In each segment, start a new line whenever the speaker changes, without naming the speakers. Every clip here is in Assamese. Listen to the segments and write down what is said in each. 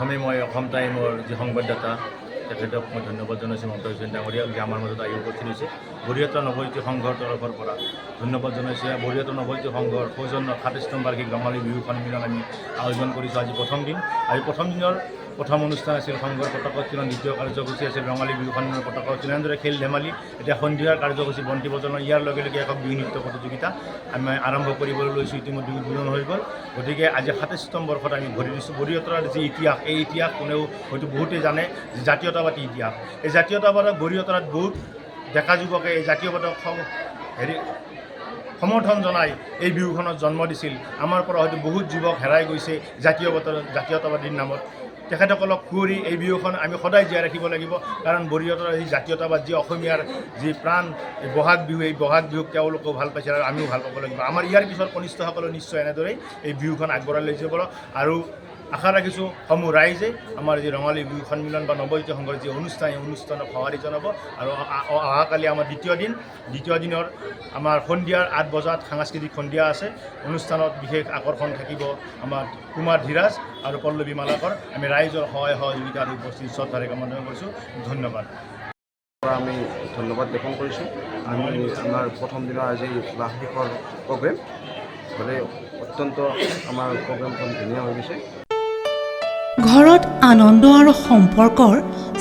প্ৰথমে মই অসম টাইমৰ যি সংবাদদাতা তেখেতক মই ধন্যবাদ জনাইছোঁ মমতা হুছেইন ডাঙৰীয়াক যে আমাৰ মাজত আহি উপস্থিত হৈছে। বৰিয়াতৰ নৱজ্যোতি সংঘৰ তৰফৰ পৰা ধন্যবাদ জনাইছোঁ। বৰিয়াতৰ নৱজ্যোতি সংঘৰ সৌজন্য 27তম বাৰ্ষিক ৰঙালী বিহু সন্মিলন আমি আয়োজন কৰিছোঁ আজি প্ৰথম দিন। আজি প্ৰথম দিনৰ প্ৰথম অনুষ্ঠান আছিল সংঘৰ পতাকা উত্তোলন, দ্বিতীয় কাৰ্যসূচী আছিল ৰঙালী বিহু সন্মিলনৰ পতাকা উত্তোলন, এনেদৰে খেল ধেমালি। এতিয়া সন্ধিয়াৰ কাৰ্যসূচী বন্তি প্ৰজ্বলন, ইয়াৰ লগে লগে একক বিহু নৃত্য প্ৰতিযোগিতা আমি আৰম্ভ কৰিবলৈ লৈছোঁ। ইতিমধ্যে উদ্বোধন হৈ গ'ল। গতিকে আজি 27তম বৰ্ষত আমি ভৰি দিছোঁ। বৰিয়াতৰ যি ইতিহাস, এই ইতিহাস কোনেও হয়তো বহুতেই জানে যে জাতীয়তাবাদী ইতিহাস। এই জাতীয়তাবাদক বৰিয়াতৰাত বহুত ডেকা যুৱকে এই জাতীয়বাদক সমৰ্থন জনাই এই বিহুখনত জন্ম দিছিল। আমাৰ পৰা হয়তো বহুত যুৱক হেৰাই গৈছে জাতীয়তাবাদীৰ নামত। তেখেতসকলক সুঁৱৰি এই বিহুখন আমি সদায় জীয়াই ৰাখিব লাগিব। কাৰণ বৰিয়াতৰ এই জাতীয়তাবাদ, যি অসমীয়াৰ যি প্ৰাণ, এই বহাগ বিহু, এই বহাগ বিহুক তেওঁলোকেও ভাল পাইছে আৰু আমিও ভাল পাব লাগিব। আমাৰ ইয়াৰ পিছত কনিষ্ঠসকলেও নিশ্চয় এনেদৰেই এই বিহুখন আগবঢ়াই লৈ যাব। আৰু আশা ৰাখিছোঁ সমূহ ৰাইজে আমাৰ যি ৰঙালী বিহু সন্মিলন বা নৱজ্যোতি সংঘৰ যি অনুষ্ঠান, এই অনুষ্ঠানক সঁহাৰি জনাব। আৰু অহাকালি আমাৰ দ্বিতীয় দিনৰ আমাৰ সন্ধিয়াৰ 8 বজাত সাংস্কৃতিক সন্ধিয়া আছে। অনুষ্ঠানত বিশেষ আকৰ্ষণ থাকিব আমাৰ কুমাৰ ধীৰাজ আৰু পল্লৱী মালাকৰ। আমি ৰাইজৰ সহায় সহযোগিতা আৰু উপস্থিত শ্ৰদ্ধাৰে কামনা কৰিছোঁ। ধন্যবাদ।
আমি ধন্যবাদ জ্ঞাপন কৰিছোঁ। আমি আমাৰ প্ৰথম দিনৰ আজি বাৰ্ষিকৰ প্ৰগ্ৰেম হ'লে অত্যন্ত আমাৰ প্ৰগ্ৰেমখন ধুনীয়া হৈ গৈছে।
ঘৰত আনন্দ আৰু সম্পৰ্কৰ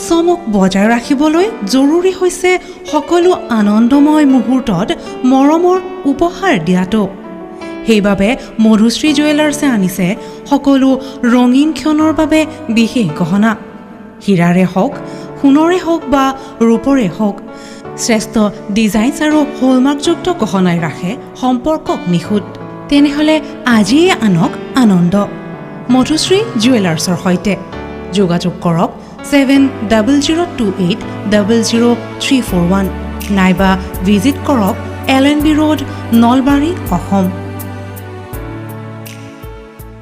চমক বজাই ৰাখিবলৈ জৰুৰী হৈছে সকলো আনন্দময় মুহূৰ্তত মৰমৰ উপহাৰ দিয়াটো। সেইবাবে মধুশ্ৰী জুৱেলাৰ্ছে আনিছে সকলো ৰঙীন ক্ষণৰ বাবে বিশেষ গহনা। হীৰাৰে হওক, সোণৰে হওক বা ৰূপৰে হওক, শ্ৰেষ্ঠ ডিজাইনছ আৰু হলমাৰ্কযুক্ত গহনাই ৰাখে সম্পৰ্কক নিখুঁত। তেনেহ'লে আজিয়ে আনক আনন্দ মধুশ্ৰী জুৱেলাৰ্ছৰ সৈতে। যোগাযোগ কৰক 7028000341 নাইবা ভিজিট কৰক LNB ৰোড, নলবাৰী, অসম।